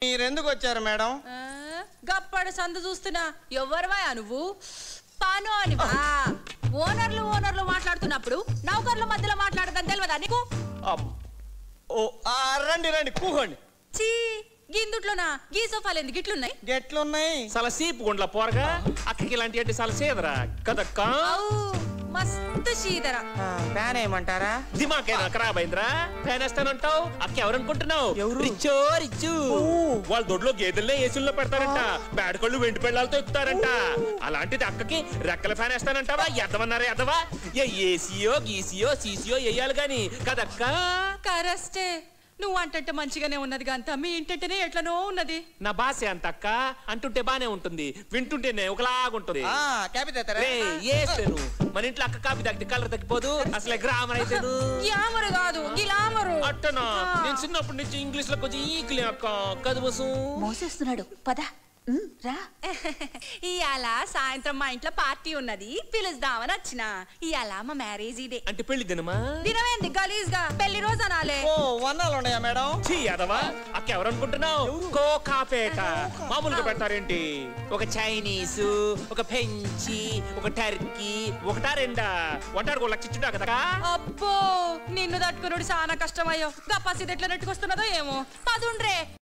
మీరెందుకు వచ్చారు మేడం? గప్పడు సందు చూస్తున్నా. ఎవరువా నువ్వు? పనోనివా? ఓనర్లు మాట్లాడుతున్నప్పుడు నౌకర్ల మధ్యలో మాట్లాడదని తెలియదా నీకు? రండి రండి కూకోండి. చీ గిందుట్లోనా గీ సోఫాలు ఎందుకు ఇట్లున్నాయి? గెట్లున్నాయి చాలా సీపు గుండ్ల పోరగా అక్కకి ఇలాంటి అంటే చాలా సేదరా కదక్క. మస్తు చీదరా. ఫ్యాన్ ఏమంటారా? దిమాకేనా ఖరాబ్ అయిందిరా? ఫ్యాన్ వేస్తానంటావు? అక్క ఎవరనుకుంటున్నావు? రిచ్చు వాళ్ళ దొడ్లో గేదెల్నే ఏసుల్లో పెడతారంట, బేడకళ్ళు వెండి పెళ్ళాలతో ఎక్కుతారంట. అలాంటిది అక్కకి రెక్కల ఫ్యాన్ వేస్తానంటావా? ఎద్దమన్నారా ఎద్దవా? ఏసీయో గీసీయో సీసీయో వేయాలి గాని కదక్క. కరెస్టే నువ్వు అంటంటే మంచిగానే ఉన్నది గంత, మీ ఇంటంటేనే ఎట్లనో ఉన్నది. నా భాష అంత అక్క అంటుంటే బానే ఉంటుంది, వింటుంటేనే ఒకలాగుంటుంది. మన ఇంట్లో అక్క కాపీ తగ్గితే కలర్ తగ్గిపోదు. అసలే గ్రామర్ అయితే గ్లామర్ కాదు గిలామరు. అట్టనా? నేను చిన్నప్పటి నుంచి ఇంగ్లీష్ లో కొంచెం ఈక్లే అక్క. కదు బసు మోసేస్తున్నాడు పద రా. ఇయాల సాయంత్రం మా ఇంట్లో పార్టీ ఉన్నది, పిలుస్తామని వచ్చిన. ఇయాల మా మ్యారేజ్ ఇదే. అంటే పెళ్లి దినమా? దినమేంది గలీజ్ గా, పెళ్లి రోజు అనాలే. వన్నాలు ఉన్నాయా మేడం? యాదవా అక్క ఎవరనుకుంటున్నావు? కోకాపేట మామూలుగా పెడతారేంటి? ఒక చైనీస్, ఒక ఫ్రెంచి, ఒక టర్కీ, ఒకటా రెండా వంటారు లక్షించుంటా కదా. అబ్బో నిన్ను తట్టుకున్నాడు చాలా కష్టమయ్యో. గప్పాసి ఎట్లా నెట్టుకొస్తున్నదో ఏమో. పదుండ్రే